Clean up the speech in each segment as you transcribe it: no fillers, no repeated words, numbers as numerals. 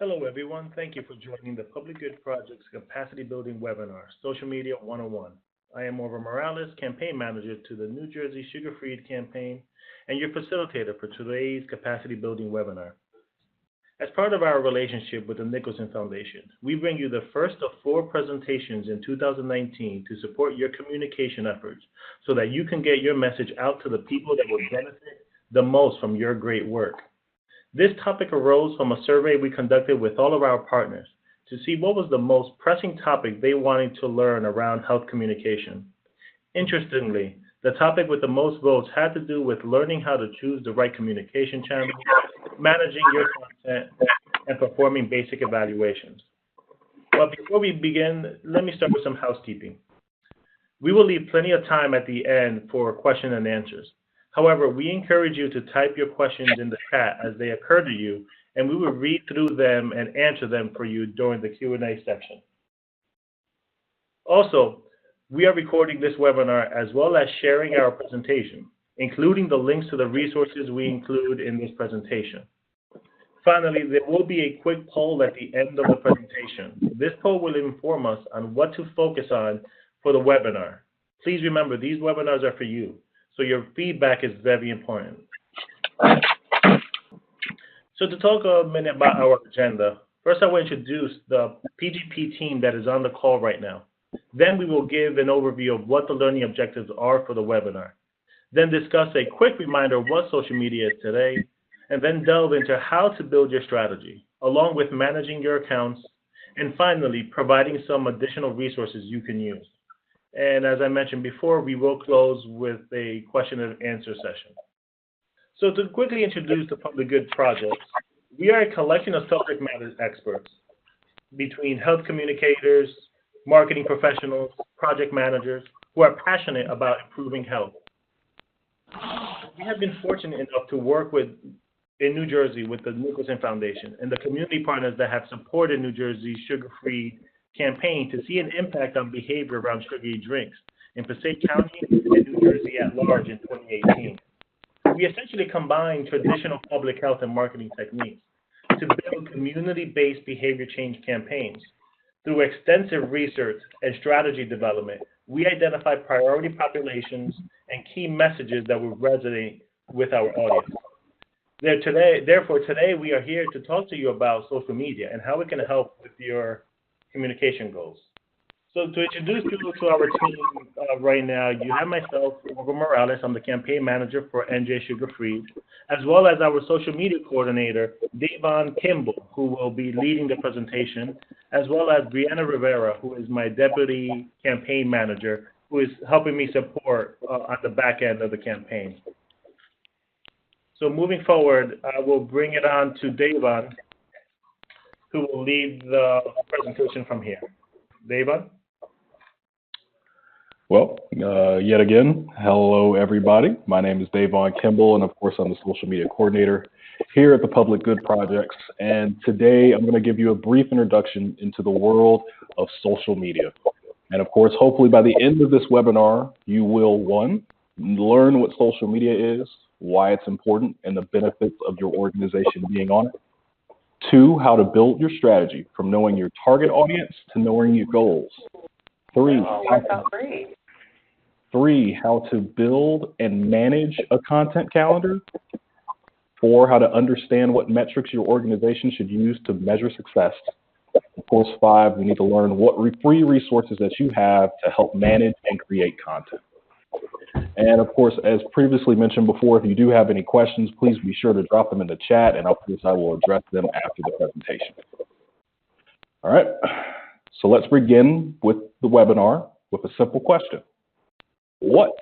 Hello, everyone. Thank you for joining the Public Good Project's Capacity Building webinar, Social Media 101. I am Orva Morales, Campaign Manager to the New Jersey Sugar Free campaign and your facilitator for today's Capacity Building webinar. As part of our relationship with the Nicholson Foundation, we bring you the first of four presentations in 2019 to support your communication efforts so that you can get your message out to the people that will benefit the most from your great work. This topic arose from a survey we conducted with all of our partners to see what was the most pressing topic they wanted to learn around health communication. Interestingly, the topic with the most votes had to do with learning how to choose the right communication channel, managing your content, and performing basic evaluations. But before we begin, let me start with some housekeeping. We will leave plenty of time at the end for question and answers. However, we encourage you to type your questions in the chat as they occur to you, and we will read through them and answer them for you during the Q&A section. Also, we are recording this webinar as well as sharing our presentation, including the links to the resources we include in this presentation. Finally, there will be a quick poll at the end of the presentation. This poll will inform us on what to focus on for the webinar. Please remember, these webinars are for you. So your feedback is very important. So to talk a minute about our agenda, first I will introduce the PGP team that is on the call right now. Then we will give an overview of what the learning objectives are for the webinar. Then discuss a quick reminder of what social media is today, and then delve into how to build your strategy, along with managing your accounts, and finally, providing some additional resources you can use. And as I mentioned before, we will close with a question and answer session. So to quickly introduce the Public Good Project, we are a collection of subject matter experts between health communicators, marketing professionals, project managers, who are passionate about improving health. We have been fortunate enough to work in New Jersey with the Nicholson Foundation and the community partners that have supported New Jersey's sugar-free campaign to see an impact on behavior around sugary drinks in Passaic County and New Jersey at large in 2018. We essentially combine traditional public health and marketing techniques to build community-based behavior change campaigns. Through extensive research and strategy development, we identify priority populations and key messages that will resonate with our audience. Therefore, today we are here to talk to you about social media and how it can help with your communication goals. So to introduce you to our team right now, you have myself, Orva Morales. I'm the campaign manager for NJ Sugar Free, as well as our social media coordinator, Devon Kimball, who will be leading the presentation, as well as Brianna Rivera, who is my deputy campaign manager, who is helping me support on the back end of the campaign. So moving forward, I will bring it on to Devon, who will lead the presentation from here. Devon? Well, yet again, hello everybody. My name is Devon Kimball, and of course I'm the social media coordinator here at the Public Good Projects. And today I'm going to give you a brief introduction into the world of social media. And of course, hopefully by the end of this webinar, you will, one, learn what social media is, why it's important, and the benefits of your organization being on it. Two, how to build your strategy from knowing your target audience to knowing your goals. Three, how to build and manage a content calendar. Four, how to understand what metrics your organization should use to measure success. Of course, five, we need to learn what free resources that you have to help manage and create content. And of course, as previously mentioned before, if you do have any questions, please be sure to drop them in the chat, and of course I will address them after the presentation. All right, so let's begin with the webinar with a simple question. What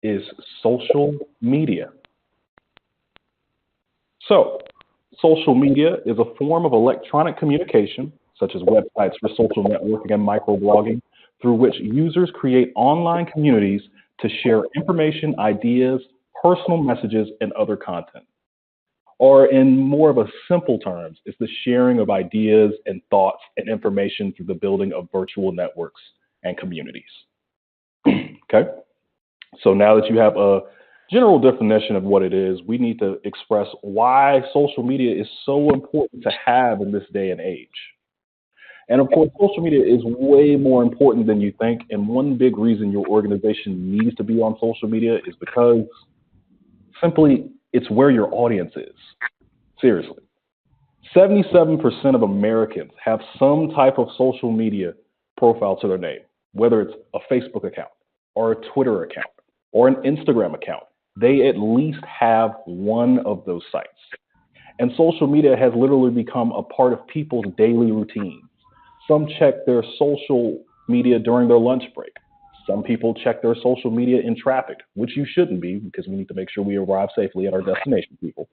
is social media? So, social media is a form of electronic communication, such as websites for social networking and microblogging, through which users create online communities to share information, ideas, personal messages, and other content. Or in more of a simple terms, it's the sharing of ideas and thoughts and information through the building of virtual networks and communities. Okay, so now that you have a General definition of what it is, we need to express why social media is so important to have in this day and age. And of course, social media is way more important than you think. And one big reason your organization needs to be on social media is because simply it's where your audience is. Seriously. 77% of Americans have some type of social media profile to their name, whether it's a Facebook account or a Twitter account or an Instagram account. They at least have one of those sites. And social media has literally become a part of people's daily routine. Some check their social media during their lunch break. Some people check their social media in traffic, which you shouldn't be because we need to make sure we arrive safely at our destination, people.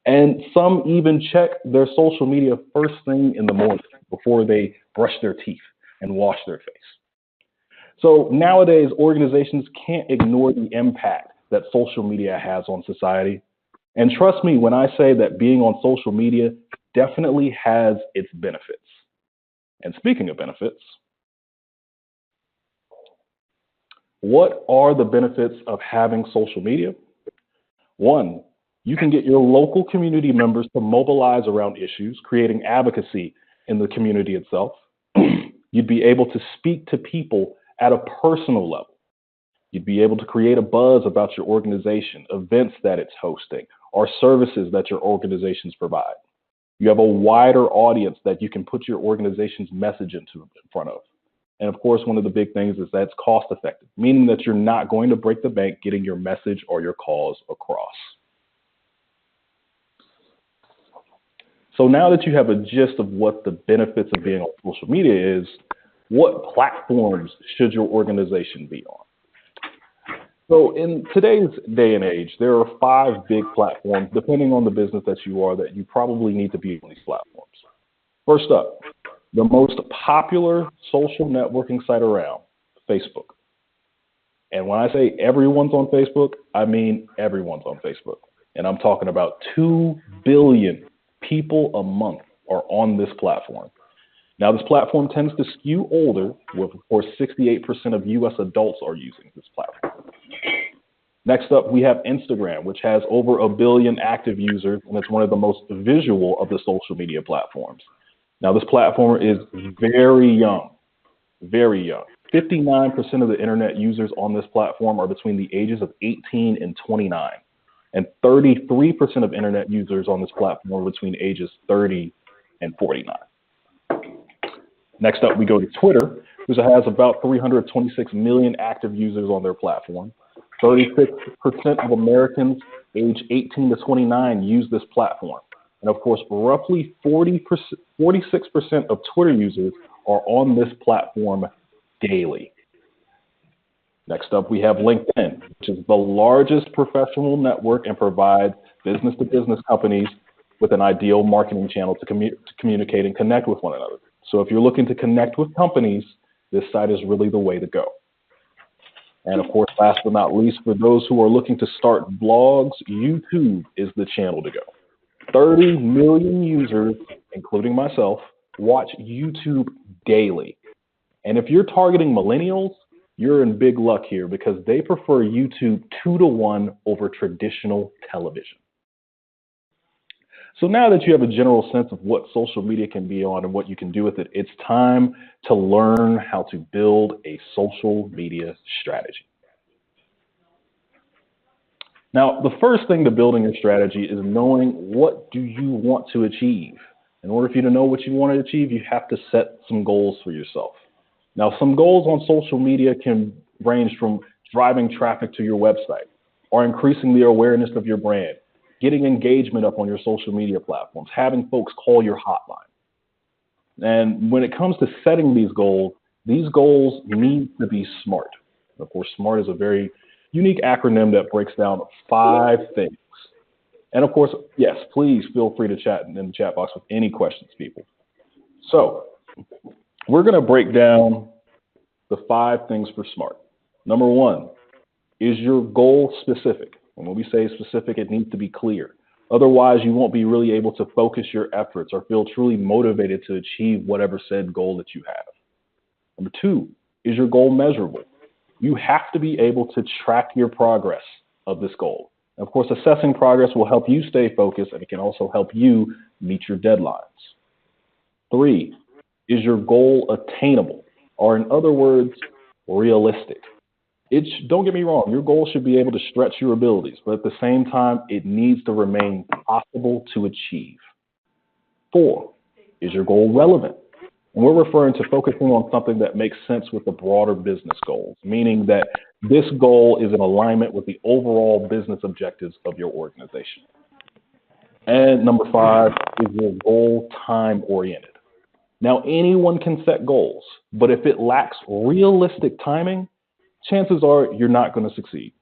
And some even check their social media first thing in the morning before they brush their teeth and wash their face. So nowadays, organizations can't ignore the impact that social media has on society. And trust me when I say that being on social media definitely has its benefits. And speaking of benefits, what are the benefits of having social media? One, you can get your local community members to mobilize around issues, creating advocacy in the community itself. You'd be able to speak to people at a personal level. You'd be able to create a buzz about your organization, events that it's hosting, or services that your organizations provide. You have a wider audience that you can put your organization's message in front of. And of course, one of the big things is that it's cost effective, meaning that you're not going to break the bank getting your message or your cause across. So now that you have a gist of what the benefits of being on social media is, what platforms should your organization be on? So in today's day and age, there are 5 big platforms, depending on the business that you are, that you probably need to be on these platforms. First up, the most popular social networking site around, Facebook. And when I say everyone's on Facebook, I mean everyone's on Facebook. And I'm talking about 2 billion people a month are on this platform. Now, this platform tends to skew older, with, of course, 68% of U.S. adults are using this platform. Next up, we have Instagram, which has over 1 billion active users, and it's one of the most visual of the social media platforms. Now, this platform is very young, very young. 59% of the internet users on this platform are between the ages of 18 and 29. And 33% of internet users on this platform are between ages 30 and 49. Next up, we go to Twitter, which has about 326 million active users on their platform. 36% of Americans aged 18 to 29 use this platform. And of course, roughly 46% of Twitter users are on this platform daily. Next up, we have LinkedIn, which is the largest professional network and provides business-to-business companies with an ideal marketing channel to communicate and connect with one another. So if you're looking to connect with companies, this site is really the way to go. And of course, last but not least, for those who are looking to start blogs, YouTube is the channel to go. 30 million users, including myself, watch YouTube daily. And if you're targeting millennials, you're in big luck here because they prefer YouTube 2-to-1 over traditional television. So now that you have a general sense of what social media can be on and what you can do with it, it's time to learn how to build a social media strategy. Now, the first thing to building your strategy is knowing what do you want to achieve. In order for you to know what you want to achieve, you have to set some goals for yourself. Now, some goals on social media can range from driving traffic to your website or increasing the awareness of your brand, getting engagement up on your social media platforms, having folks call your hotline. And when it comes to setting these goals need to be SMART. Of course, SMART is a very unique acronym that breaks down 5 things. And of course, yes, please feel free to chat in the chat box with any questions, people. So we're going to break down the 5 things for SMART. Number 1, is your goal specific? And when we say specific, it needs to be clear. Otherwise, you won't be really able to focus your efforts or feel truly motivated to achieve whatever said goal that you have. Number 2, is your goal measurable? You have to be able to track your progress of this goal. Of course, assessing progress will help you stay focused, and it can also help you meet your deadlines. 3, is your goal attainable? Or in other words, realistic? Don't get me wrong, your goal should be able to stretch your abilities, but at the same time, it needs to remain possible to achieve. 4, is your goal relevant? And we're referring to focusing on something that makes sense with the broader business goals, meaning that this goal is in alignment with the overall business objectives of your organization. And number 5, is your goal time-oriented? Now, anyone can set goals, but if it lacks realistic timing, chances are you're not going to succeed.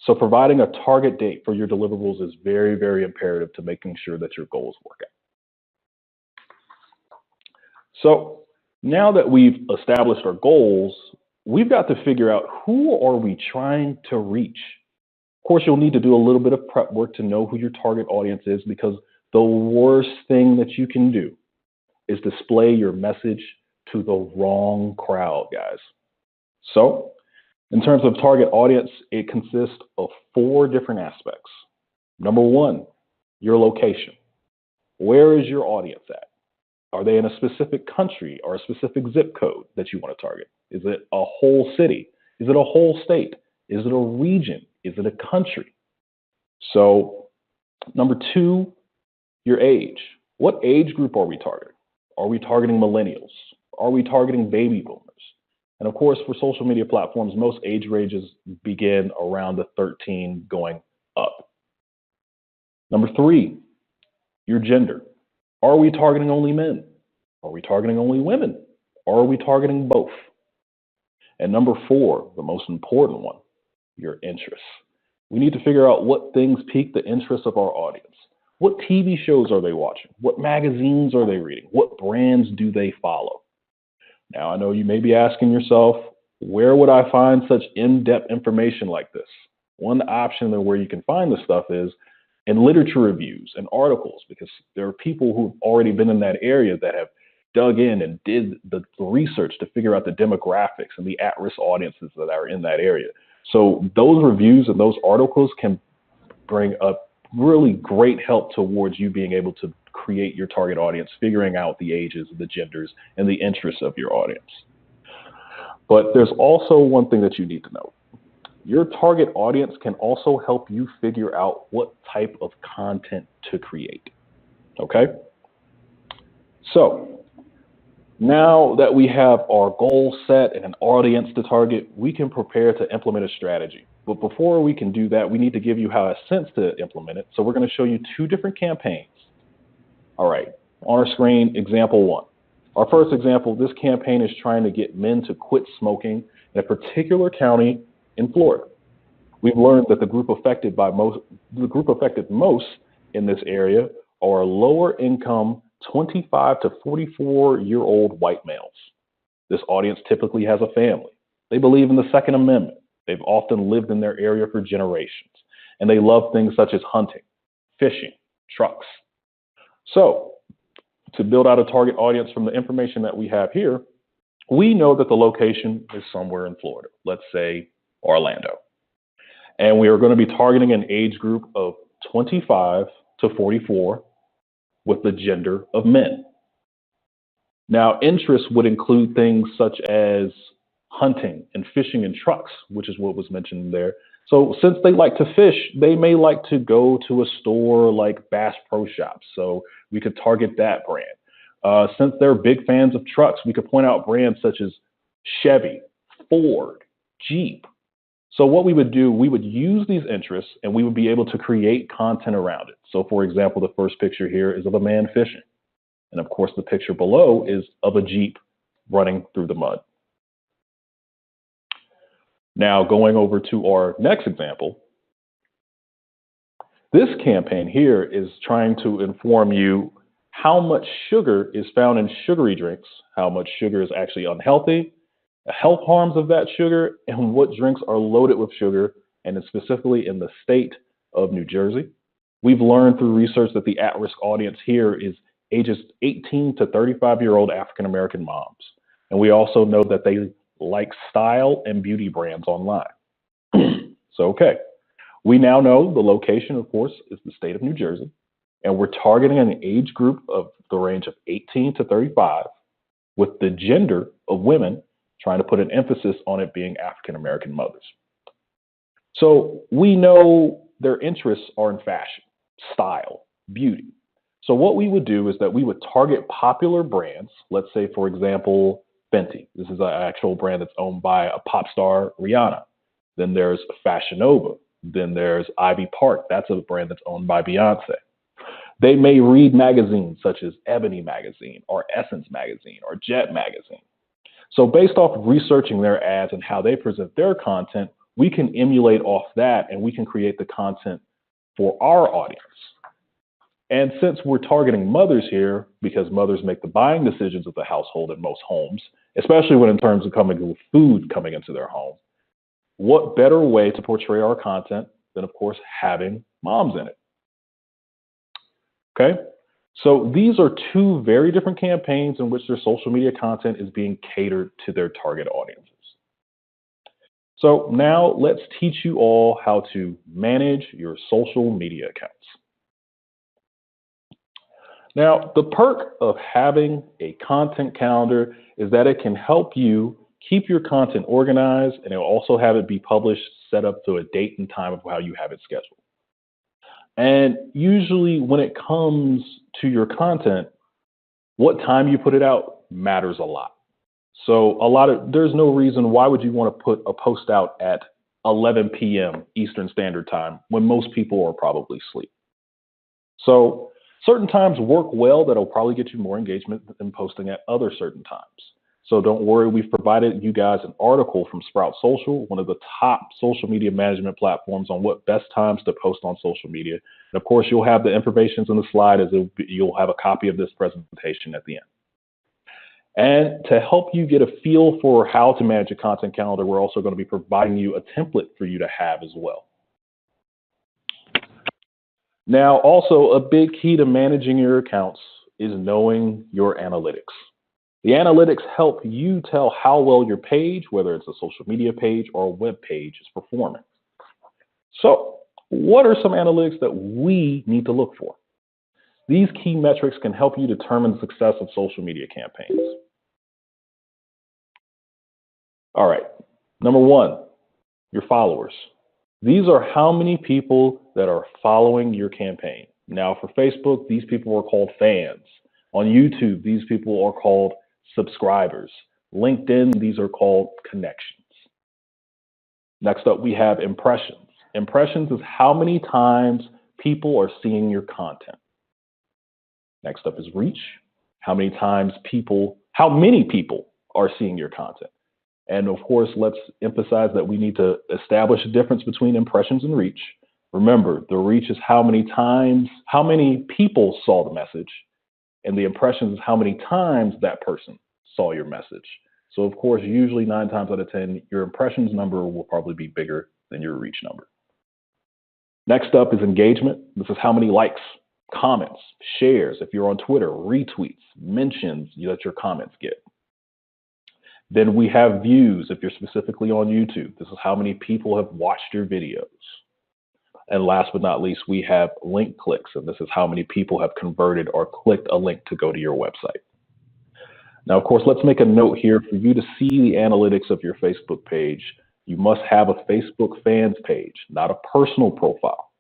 So providing a target date for your deliverables is very, very imperative to making sure that your goals work out. So now that we've established our goals, we've got to figure out who are we trying to reach. Of course, you'll need to do a little bit of prep work to know who your target audience is, because the worst thing that you can do is display your message to the wrong crowd, guys. So in terms of target audience, it consists of 4 different aspects. Number 1, your location. Where is your audience at? Are they in a specific country or a specific zip code that you want to target? Is it a whole city? Is it a whole state? Is it a region? Is it a country? So, number 2, your age. What age group are we targeting? Are we targeting millennials? Are we targeting baby boomers? And of course, for social media platforms, most age ranges begin around the 13 going up. Number 3, your gender. Are we targeting only men? Are we targeting only women? Or are we targeting both? And number 4, the most important one, your interests. We need to figure out what things pique the interest of our audience. What TV shows are they watching? What magazines are they reading? What brands do they follow? Now, I know you may be asking yourself, where would I find such in-depth information like this? One option where you can find this stuff is in literature reviews and articles, because there are people who've already been in that area that have dug in and did the research to figure out the demographics and the at-risk audiences that are in that area. So those reviews and those articles can bring up really great help towards you being able to create your target audience, figuring out the ages, the genders, and the interests of your audience. But there's also one thing that you need to know. Your target audience can also help you figure out what type of content to create. Okay? So now that we have our goal set and an audience to target, we can prepare to implement a strategy. But before we can do that, we need to give you how it sense to implement it. So we're going to show you 2 different campaigns. All right, on our screen, example 1. Our first example, this campaign is trying to get men to quit smoking in a particular county in Florida. We've learned that the group affected most in this area are lower income 25 to 44-year-old white males. This audience typically has a family. They believe in the Second Amendment. They've often lived in their area for generations, and they love things such as hunting, fishing, trucks. So, to build out a target audience from the information that we have here, we know that the location is somewhere in Florida, let's say Orlando. And we are going to be targeting an age group of 25 to 44 with the gender of men. Now, interests would include things such as hunting and fishing and trucks, which is what was mentioned there. So since they like to fish, they may like to go to a store like Bass Pro Shops. So we could target that brand. Since they're big fans of trucks, we could point out brands such as Chevy, Ford, Jeep. So what we would do, we would use these interests and we would be able to create content around it. So for example, the first picture here is of a man fishing. And of course, the picture below is of a Jeep running through the mud. Now, going over to our next example, this campaign here is trying to inform you how much sugar is found in sugary drinks, how much sugar is actually unhealthy, the health harms of that sugar, and what drinks are loaded with sugar, and specifically in the state of New Jersey. We've learned through research that the at-risk audience here is ages 18 to 35-year-old African-American moms. And we also know that they like style and beauty brands online. So, okay, We now know the location, of course, is the state of New Jersey, and we're targeting an age group of the range of 18 to 35 with the gender of women, trying to put an emphasis on it being African American mothers. So we know their interests are in fashion, style, beauty. So what we would do is that we would target popular brands. Let's say, for example, Fenty. This is an actual brand that's owned by a pop star, Rihanna. Then there's Fashion Nova. Then there's Ivy Park. That's a brand that's owned by Beyonce. They may read magazines such as Ebony Magazine or Essence Magazine or Jet Magazine. So based off of researching their ads and how they present their content, we can emulate off that and we can create the content for our audience. And since we're targeting mothers here, because mothers make the buying decisions of the household in most homes, especially when in terms of coming with food coming into their home, what better way to portray our content than, of course, having moms in it? Okay, so these are two very different campaigns in which their social media content is being catered to their target audiences. So now let's teach you all how to manage your social media accounts. Now, the perk of having a content calendar is that it can help you keep your content organized, and it'll also have it be published, set up to a date and time of how you have it scheduled. And usually when it comes to your content, what time you put it out matters a lot. So there's no reason why would you want to put a post out at 11 p.m. Eastern Standard Time when most people are probably asleep. So certain times work well that'll probably get you more engagement than posting at other certain times. So don't worry, we've provided you guys an article from Sprout Social, one of the top social media management platforms, on what best times to post on social media. And of course, you'll have the information in the slide as you'll have a copy of this presentation at the end. And to help you get a feel for how to manage a content calendar, we're also going to be providing you a template for you to have as well. Now, also a big key to managing your accounts is knowing your analytics. The analytics help you tell how well your page, whether it's a social media page or a web page, is performing. So what are some analytics that we need to look for? These key metrics can help you determine the success of social media campaigns. All right, number one, your followers. These are how many people that are following your campaign. Now for Facebook, these people are called fans. On YouTube, these people are called subscribers. LinkedIn, these are called connections. Next up, we have impressions. Impressions is how many times people are seeing your content. Next up is reach. How many people are seeing your content. And of course, let's emphasize that we need to establish a difference between impressions and reach. Remember, the reach is how many people saw the message, and the impressions is how many times that person saw your message. So of course, usually 9 times out of 10, your impressions number will probably be bigger than your reach number. Next up is engagement. This is how many likes, comments, shares, if you're on Twitter, retweets, mentions that your comments get. Then we have views if you're specifically on YouTube. This is how many people have watched your videos. And last but not least, we have link clicks, and this is how many people have converted or clicked a link to go to your website. Now, of course, let's make a note here. For you to see the analytics of your Facebook page, you must have a Facebook fans page, not a personal profile.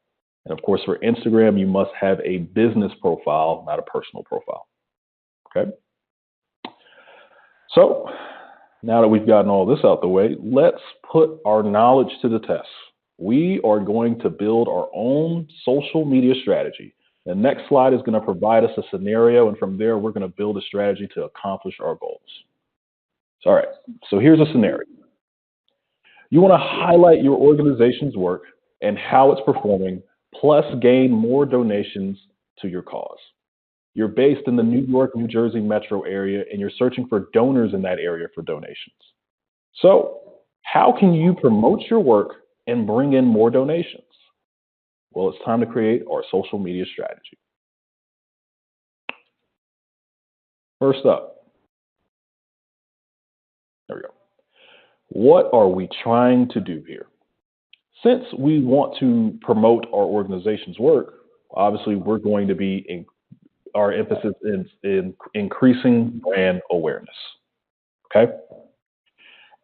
And of course, for Instagram, you must have a business profile, not a personal profile. Okay? So now that we've gotten all this out the way, let's put our knowledge to the test. We are going to build our own social media strategy. The next slide is going to provide us a scenario, and from there, we're going to build a strategy to accomplish our goals. All right, so here's a scenario. You want to highlight your organization's work and how it's performing, plus gain more donations to your cause. You're based in the New York, New Jersey metro area, and you're searching for donors in that area for donations. So how can you promote your work and bring in more donations? Well, it's time to create our social media strategy. First up, there we go. What are we trying to do here? Since we want to promote our organization's work, obviously we're going to be our emphasis is in increasing brand awareness. Okay.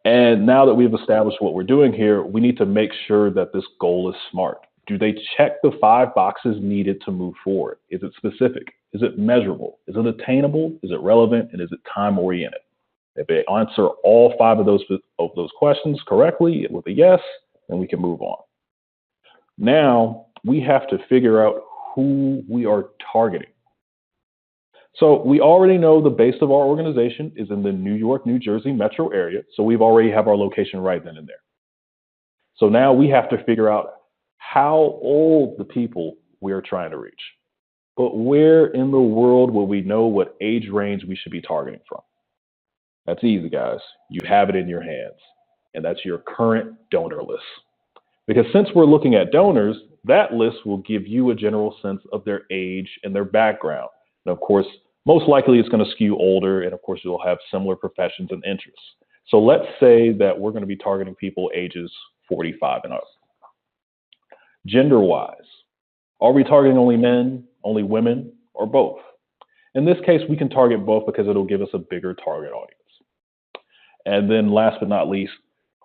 And now that we've established what we're doing here, we need to make sure that this goal is SMART. Do they check the 5 boxes needed to move forward? Is it specific? Is it measurable? Is it attainable? Is it relevant? And is it time oriented? If they answer all 5 of those questions correctly with a yes, then we can move on. Now we have to figure out who we are targeting. So we already know the base of our organization is in the New York, New Jersey metro area. So we've already have our location right then and there. So now we have to figure out how old the people we are trying to reach. But where in the world will we know what age range we should be targeting from? That's easy, guys. You have it in your hands, and that's your current donor list. Because since we're looking at donors, that list will give you a general sense of their age and their background. And of course, most likely it's going to skew older, and of course you'll have similar professions and interests. So let's say that we're going to be targeting people ages 45 and up. Gender-wise, are we targeting only men, only women, or both? In this case, we can target both because it'll give us a bigger target audience. And then last but not least,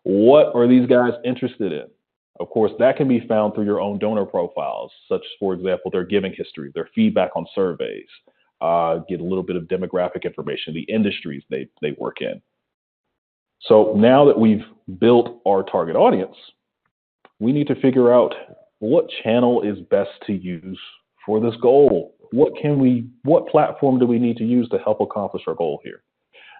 what are these guys interested in? Of course, that can be found through your own donor profiles, such, for example, their giving history, their feedback on surveys, get a little bit of demographic information, the industries they work in. So now that we've built our target audience, we need to figure out what channel is best to use for this goal. What platform do we need to use to help accomplish our goal here?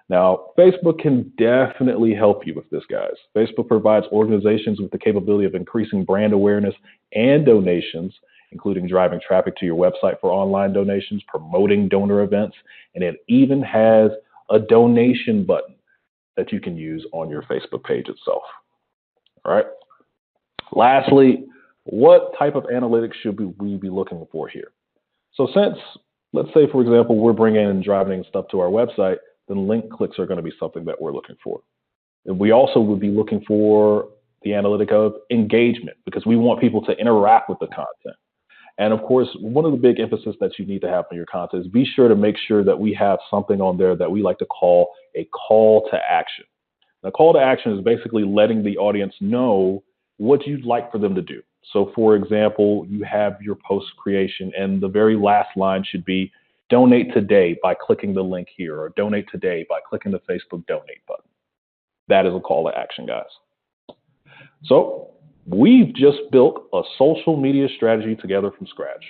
Now, Facebook can definitely help you with this, guys. Facebook provides organizations with the capability of increasing brand awareness and donations, including driving traffic to your website for online donations, promoting donor events, and it even has a donation button that you can use on your Facebook page itself. All right. Lastly, what type of analytics should we be looking for here? So since, let's say, for example, we're bringing and driving stuff to our website, then link clicks are going to be something that we're looking for. And we also would be looking for the analytic of engagement because we want people to interact with the content. And of course, one of the big emphasis that you need to have on your content is be sure to make sure that we have something on there that we like to call a call to action. The call to action is basically letting the audience know what you'd like for them to do. So for example, you have your post creation and the very last line should be donate today by clicking the link here, or donate today by clicking the Facebook donate button. That is a call to action, guys. So we've just built a social media strategy together from scratch.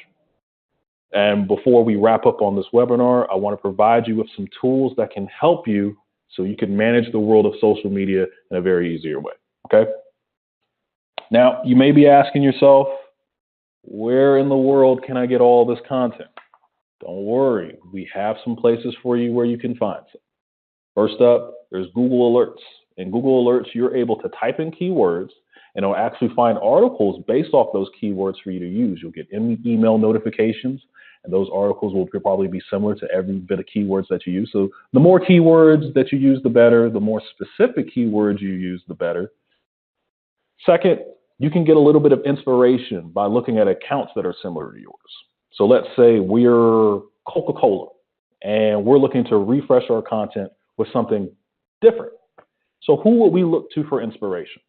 And before we wrap up on this webinar, I want to provide you with some tools that can help you so you can manage the world of social media in a very easier way, okay? Now, you may be asking yourself, where in the world can I get all this content? Don't worry, we have some places for you where you can find some. First up, there's Google Alerts. In Google Alerts, you're able to type in keywords, and it'll actually find articles based off those keywords for you to use. You'll get email notifications, and those articles will probably be similar to every bit of keywords that you use. So the more keywords that you use, the better. The more specific keywords you use, the better. Second, you can get a little bit of inspiration by looking at accounts that are similar to yours. So let's say we're Coca-Cola, and we're looking to refresh our content with something different. So who would we look to for inspiration?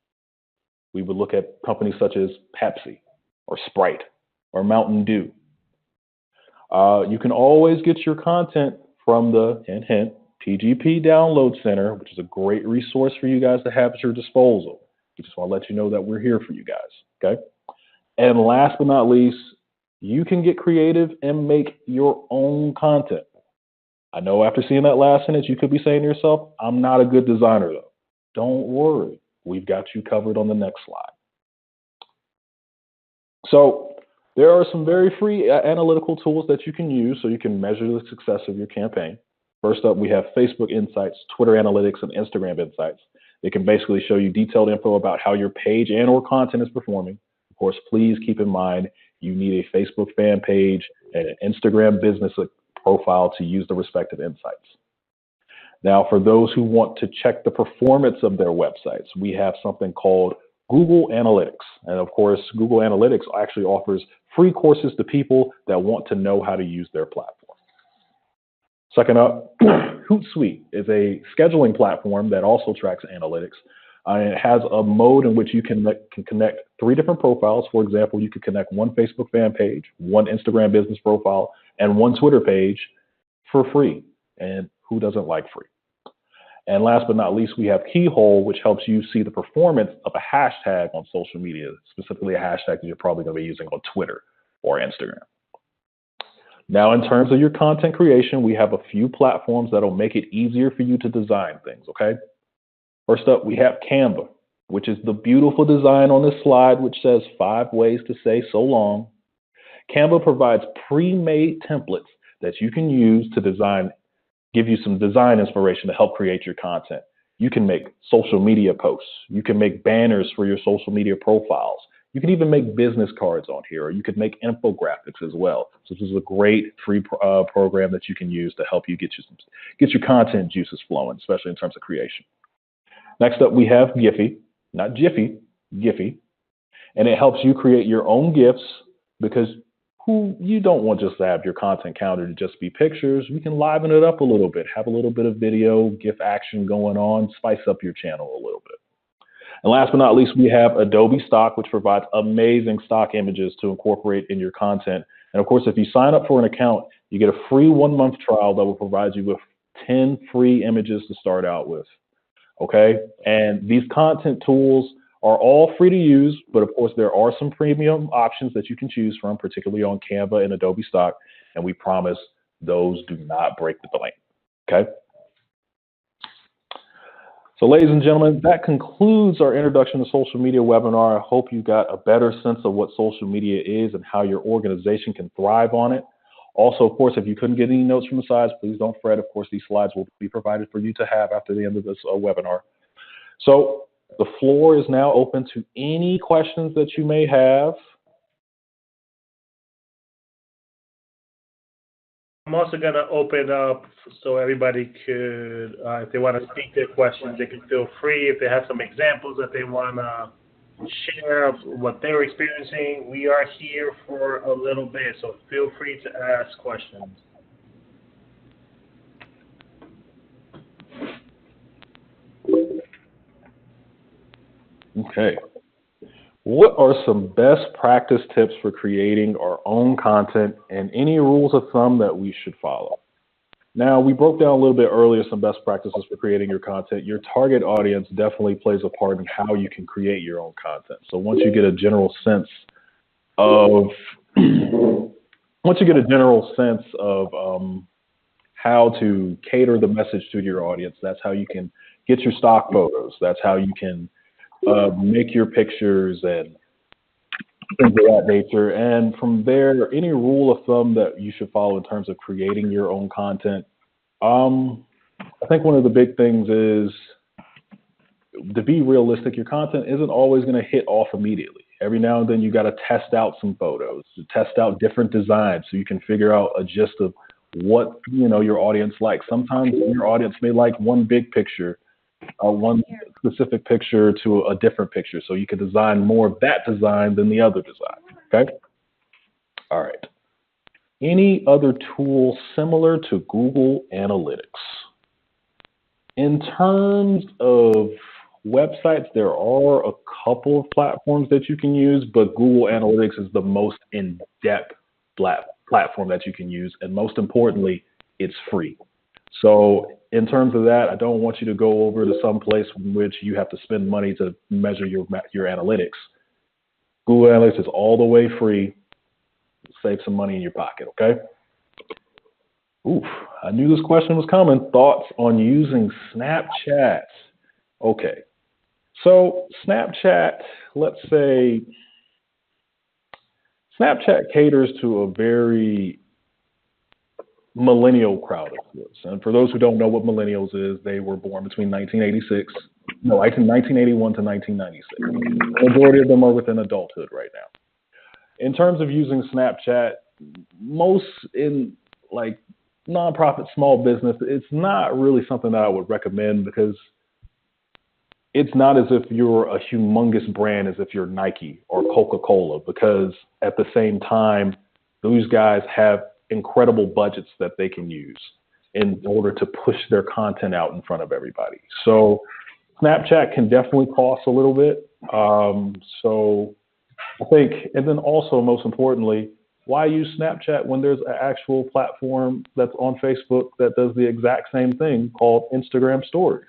We would look at companies such as Pepsi or Sprite or Mountain Dew. You can always get your content from the, hint, hint, PGP Download Center, which is a great resource for you guys to have at your disposal. We just want to let you know that we're here for you guys, okay? And last but not least, you can get creative and make your own content. I know after seeing that last sentence, you could be saying to yourself, I'm not a good designer though. Don't worry, we've got you covered on the next slide. So there are some very free analytical tools that you can use so you can measure the success of your campaign. First up, we have Facebook Insights, Twitter Analytics, and Instagram Insights. They can basically show you detailed info about how your page and or content is performing. Of course, please keep in mind, you need a Facebook fan page and an Instagram business profile to use the respective insights. Now, for those who want to check the performance of their websites, we have something called Google Analytics. And of course, Google Analytics actually offers free courses to people that want to know how to use their platform. Second up, Hootsuite is a scheduling platform that also tracks analytics. And it has a mode in which you can connect 3 different profiles. For example, you could connect 1 Facebook fan page, 1 Instagram business profile, and 1 Twitter page for free. And who doesn't like free? And last but not least, we have Keyhole, which helps you see the performance of a hashtag on social media, specifically a hashtag that you're probably going to be using on Twitter or Instagram. Now, in terms of your content creation, we have a few platforms that'll make it easier for you to design things, okay? First up, we have Canva, which is the beautiful design on this slide, which says 5 ways to say so long. Canva provides pre-made templates that you can use to design, give you some design inspiration to help create your content. You can make social media posts. You can make banners for your social media profiles. You can even make business cards on here, or you could make infographics as well. So this is a great free program that you can use to help you get your content juices flowing, especially in terms of creation. Next up, we have Giphy, not Jiffy, Giphy, and it helps you create your own GIFs because you don't want just to have your content calendar to just be pictures. We can liven it up a little bit, have a little bit of video, GIF action going on, spice up your channel a little bit. And last but not least, we have Adobe Stock, which provides amazing stock images to incorporate in your content. And of course, if you sign up for an account, you get a free 1-month trial that will provide you with 10 free images to start out with. Okay, and these content tools are all free to use, but of course there are some premium options that you can choose from, particularly on Canva and Adobe Stock, and we promise those do not break the bank, okay? So ladies and gentlemen, that concludes our Introduction to Social Media webinar. I hope you got a better sense of what social media is and how your organization can thrive on it. Also, of course, if you couldn't get any notes from the slides, please don't fret. Of course, these slides will be provided for you to have after the end of this webinar. So the floor is now open to any questions that you may have. I'm also going to open up so everybody could, if they want to speak their questions, they can feel free. If they have some examples that they want to share of what they're experiencing, we are here for a little bit, so feel free to ask questions. Okay. What are some best practice tips for creating our own content and any rules of thumb that we should follow? Now, we broke down a little bit earlier some best practices for creating your content. Your target audience definitely plays a part in how you can create your own content. So once you get a general sense of how to cater the message to your audience, that's how you can get your stock photos. That's how you can make your pictures and things of that nature. And from there, any rule of thumb that you should follow in terms of creating your own content. I think one of the big things is to be realistic. Your content isn't always going to hit off immediately. Every now and then you got to test out some photos, to test out different designs so you can figure out a gist of what your audience likes. Sometimes your audience may like one big picture, one specific picture to a different picture. So you can design more of that design than the other design. Okay. All right. Any other tool similar to Google Analytics? In terms of websites, there are a couple of platforms that you can use, but Google Analytics is the most in-depth platform that you can use. And most importantly, it's free. So in terms of that, I don't want you to go over to some place in which you have to spend money to measure your analytics. Google Analytics is all the way free. Save some money in your pocket, okay? Oof, I knew this question was coming. Thoughts on using Snapchat? Okay, so Snapchat, let's say, Snapchat caters to a very millennial crowd of course. And for those who don't know what millennials is, they were born between 1981 to 1996. The majority of them are within adulthood right now. In terms of using Snapchat, most in like nonprofit, small business, it's not really something that I would recommend because it's not as if you're a humongous brand as if you're Nike or Coca-Cola, because at the same time, those guys have incredible budgets that they can use in order to push their content out in front of everybody. So Snapchat can definitely cost a little bit. So I think, and then also most importantly, why use Snapchat when there's an actual platform that's on Facebook that does the exact same thing called Instagram Stories?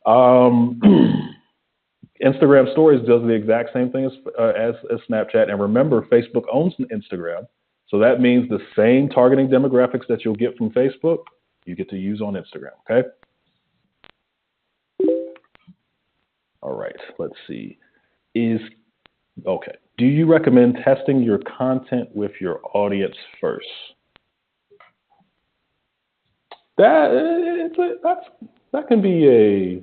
Instagram Stories does the exact same thing as Snapchat. And remember, Facebook owns Instagram. So that means the same targeting demographics that you'll get from Facebook, you get to use on Instagram, okay? All right, let's see. Okay. Do you recommend testing your content with your audience first? That can be a,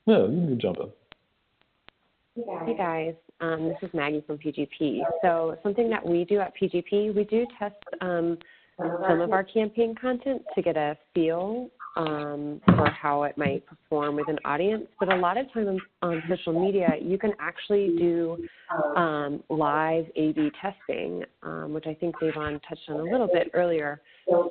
yeah, you can jump in. Hey guys, this is Maggie from PGP. So something that we do at PGP, we do test some of our campaign content to get a feel for how it might perform with an audience. But a lot of times on social media, you can actually do live A/B testing, which I think Davon touched on a little bit earlier.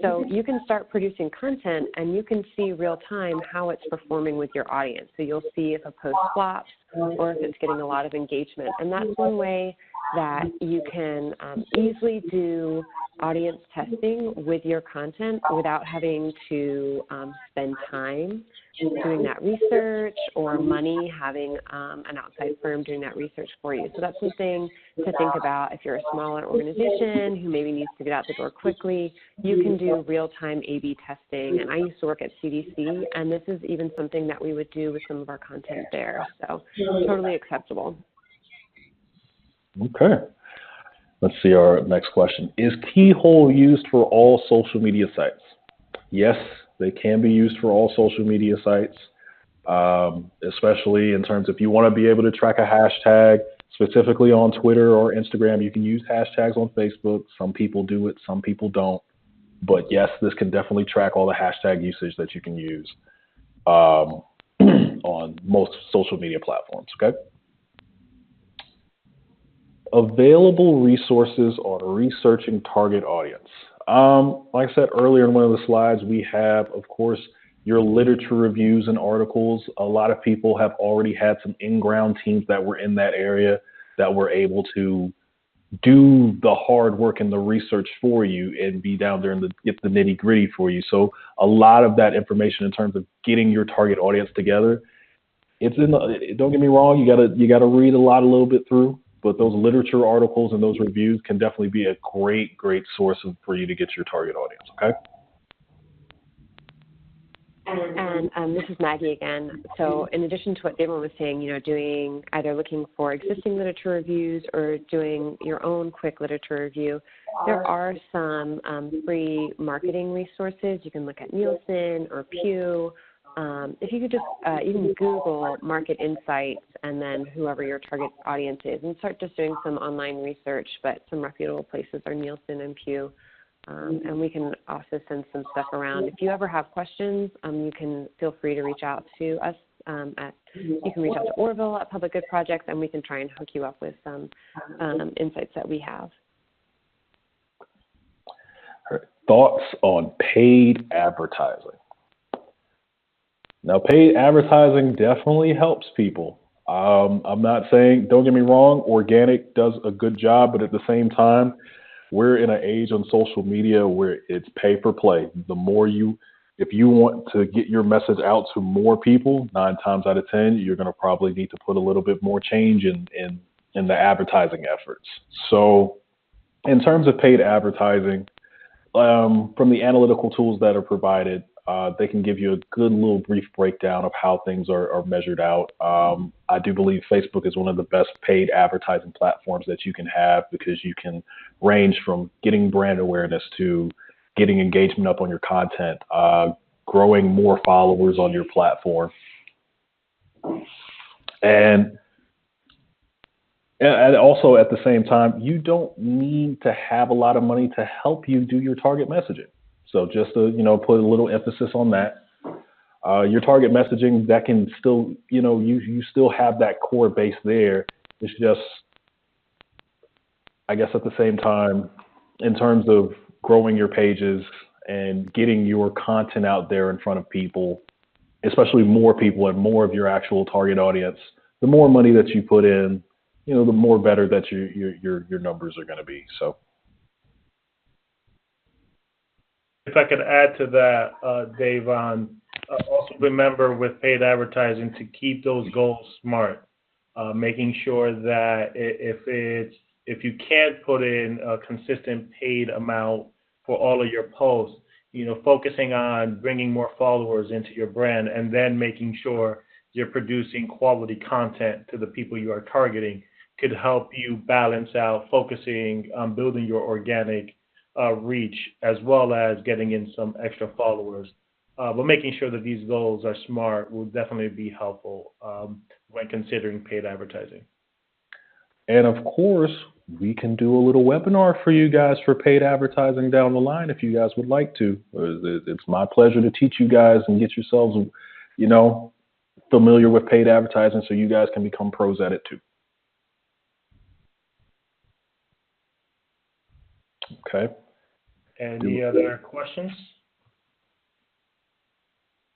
So you can start producing content and you can see real time how it's performing with your audience. So you'll see if a post flops or if it's getting a lot of engagement. And that's one way that you can easily do audience testing with your content without having to spend time doing that research or money having an outside firm doing that research for you. So that's something to think about if you're a smaller organization who maybe needs to get out the door quickly. You can do real-time A/B testing. And I used to work at CDC, and this is even something that we would do with some of our content there. So totally acceptable. Okay. Let's see our next question. Is Keyhole used for all social media sites? Yes, they can be used for all social media sites, especially in terms if you want to be able to track a hashtag specifically on Twitter or Instagram. You can use hashtags on Facebook. Some people do it, some people don't. But yes, this can definitely track all the hashtag usage that you can use on most social media platforms, okay? Available resources on researching target audience. Like I said earlier in one of the slides, we have, of course, your literature reviews and articles. A lot of people have already had some in-ground teams that were in that area that were able to do the hard work and the research for you and be down there and get the nitty-gritty for you. So a lot of that information in terms of getting your target audience together, it's in the, don't get me wrong, you gotta read a little bit through. But those literature articles and those reviews can definitely be a great source for you to get your target audience, okay? And this is Maggie again. So in addition to what Damon was saying, either looking for existing literature reviews or doing your own quick literature review, there are some free marketing resources. You can look at Nielsen or Pew. If you could just even Google market insights and then whoever your target audience is and start just doing some online research, but some reputable places are Nielsen and Pew. And we can also send some stuff around. If you ever have questions, you can feel free to reach out to us. You can reach out to Orville at Public Good Projects, and we can try and hook you up with some insights that we have. Thoughts on paid advertising? Now, paid advertising definitely helps people. I'm not saying, don't get me wrong, organic does a good job, but at the same time, we're in an age on social media where it's pay for play. If you want to get your message out to more people, 9 times out of 10, you're going to probably need to put a little bit more change in the advertising efforts. So in terms of paid advertising, from the analytical tools that are provided, they can give you a good little brief breakdown of how things are measured out. I do believe Facebook is one of the best paid advertising platforms that you can have because you can range from getting brand awareness to getting engagement up on your content, growing more followers on your platform. And also at the same time, you don't need to have a lot of money to help you do your target messaging. So just to, put a little emphasis on that. Your target messaging, that can still, you still have that core base there. It's just, I guess at the same time, in terms of growing your pages and getting your content out there in front of people, especially more people and more of your actual target audience, the more money that you put in, the more better that your numbers are going to be. So, if I could add to that, Dave, also remember with paid advertising to keep those goals smart, making sure that if you can't put in a consistent paid amount for all of your posts, focusing on bringing more followers into your brand and then making sure you're producing quality content to the people you are targeting could help you balance out focusing on building your organic reach as well as getting in some extra followers. But making sure that these goals are smart will definitely be helpful when considering paid advertising. And of course, we can do a little webinar for you guys for paid advertising down the line if you guys would like to. It's my pleasure to teach you guys and get yourselves, familiar with paid advertising so you guys can become pros at it too. Okay. Any other questions?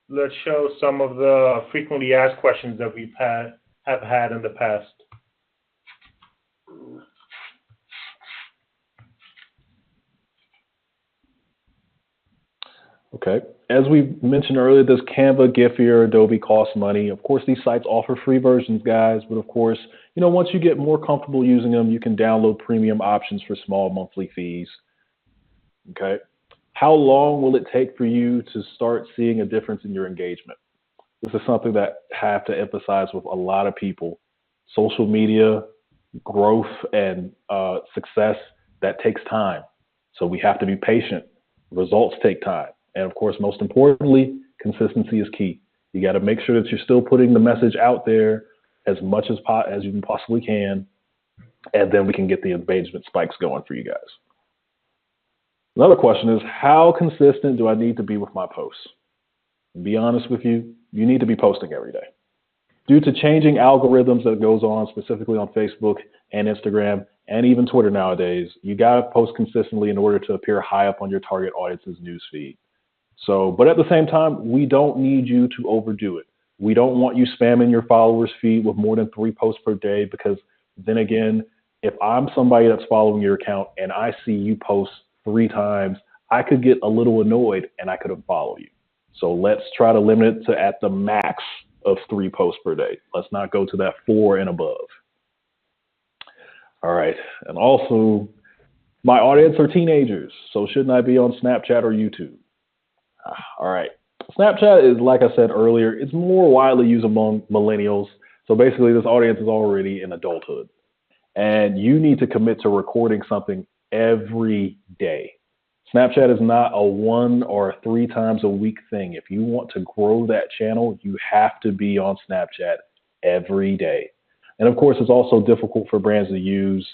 Let's show some of the frequently asked questions that we've have had in the past. Okay. As we mentioned earlier, does Canva, Giphy, or Adobe cost money? Of course, these sites offer free versions, guys. But of course, once you get more comfortable using them, you can download premium options for small monthly fees. Okay. How long will it take for you to start seeing a difference in your engagement? This is something that I have to emphasize with a lot of people. Social media growth and success, that takes time. So we have to be patient. Results take time. And of course, most importantly, consistency is key. You got to make sure that you're still putting the message out there as much as you possibly can, and then we can get the engagement spikes going for you guys. Another question is, how consistent do I need to be with my posts? And be honest with you, you need to be posting every day. Due to changing algorithms that goes on specifically on Facebook and Instagram and even Twitter nowadays, you got to post consistently in order to appear high up on your target audience's newsfeed. So, but at the same time, we don't need you to overdo it. We don't want you spamming your followers' feed with more than 3 posts per day, because then again, if I'm somebody that's following your account and I see you post 3 times, I could get a little annoyed and I could unfollow you. So let's try to limit it to at the max of 3 posts per day. Let's not go to that 4 and above. All right. And also, my audience are teenagers, so shouldn't I be on Snapchat or YouTube? All right. Snapchat is, like I said earlier, it's more widely used among millennials. So basically, this audience is already in adulthood. And you need to commit to recording something every day. Snapchat is not a 1 or 3 times a week thing. If you want to grow that channel, you have to be on Snapchat every day. And of course, it's also difficult for brands to use.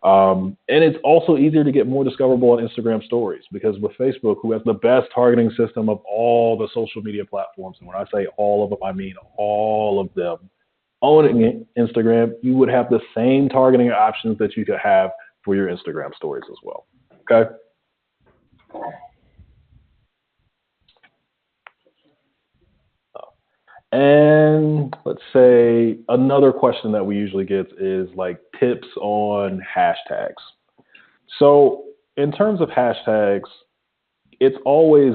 And it's also easier to get more discoverable on Instagram stories, because with Facebook, who has the best targeting system of all the social media platforms, and when I say all of them, I mean all of them, owning Instagram, you would have the same targeting options that you could have for your Instagram stories as well. Okay. And let's say another question that we usually get is like tips on hashtags. So in terms of hashtags, it's always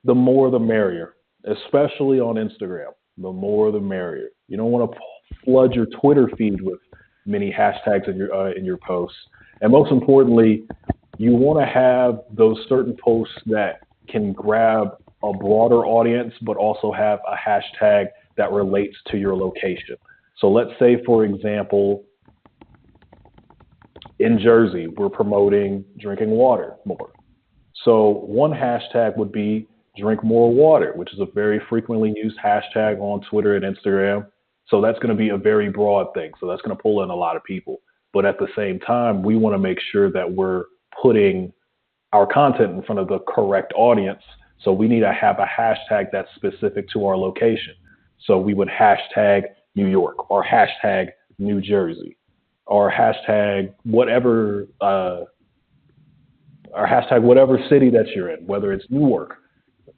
the more the merrier, especially on Instagram. The more the merrier. You don't want to flood your Twitter feed with many hashtags in your posts. And most importantly, you want to have those certain posts that can grab a broader audience, but also have a hashtag that relates to your location. So let's say, for example, in Jersey, we're promoting drinking water more. So one hashtag would be drink more water, which is a very frequently used hashtag on Twitter and Instagram. So that's going to be a very broad thing. So that's going to pull in a lot of people. But at the same time, we want to make sure that we're putting our content in front of the correct audience So we need to have a hashtag that's specific to our location. So we would hashtag New York or hashtag New Jersey or hashtag whatever city that you're in, whether it's Newark,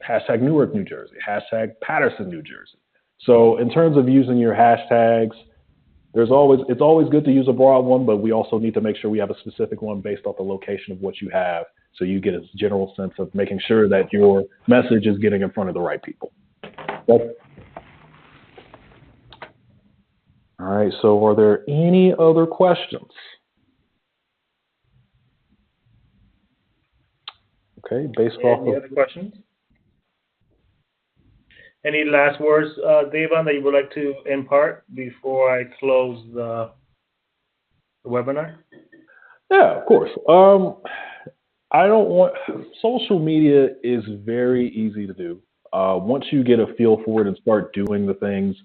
hashtag Newark, New Jersey, hashtag Patterson, New Jersey. So in terms of using your hashtags, it's always good to use a broad one, but we also need to make sure we have a specific one based off the location of what you have, so you get a general sense of making sure that your message is getting in front of the right people. All right, so are there any other questions? Okay, based off Any of... other questions? Any last words, Devon, that you would like to impart before I close the webinar? Yeah, of course. Social media is very easy to do. Once you get a feel for it and start doing the things,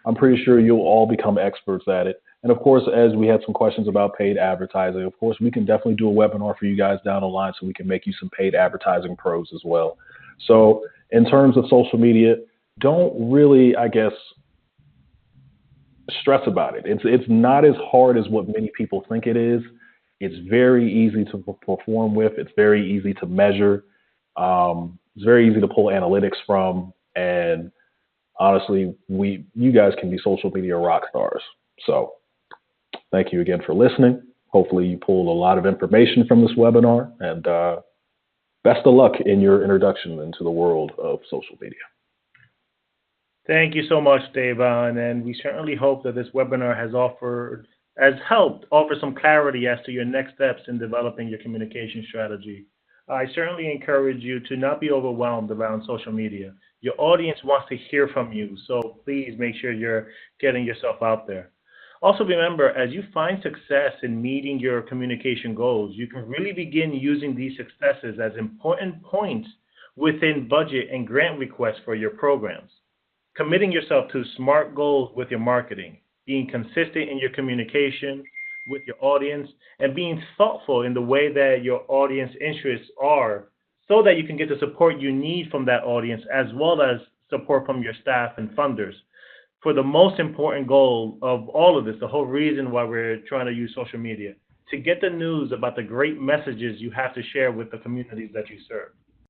I'm pretty sure you'll all become experts at it. And of course, as we had some questions about paid advertising, of course, we can definitely do a webinar for you guys down the line so we can make you some paid advertising pros as well. So in terms of social media, don't really, I guess, stress about it. It's not as hard as what many people think it is. It's very easy to perform with. It's very easy to measure. It's very easy to pull analytics from. And honestly, you guys can be social media rock stars. So thank you again for listening. Hopefully you pulled a lot of information from this webinar, and best of luck in your introduction into the world of social media. Thank you so much, Devon, and we certainly hope that this webinar has helped offer some clarity as to your next steps in developing your communication strategy. I certainly encourage you to not be overwhelmed around social media. Your audience wants to hear from you, so please make sure you're getting yourself out there. Also remember, as you find success in meeting your communication goals, you can really begin using these successes as important points within budget and grant requests for your programs. Committing yourself to SMART goals with your marketing, being consistent in your communication with your audience, and being thoughtful in the way that your audience interests are, so that you can get the support you need from that audience, as well as support from your staff and funders. For the most important goal of all of this, the whole reason why we're trying to use social media, to get the news about the great messages you have to share with the communities that you serve.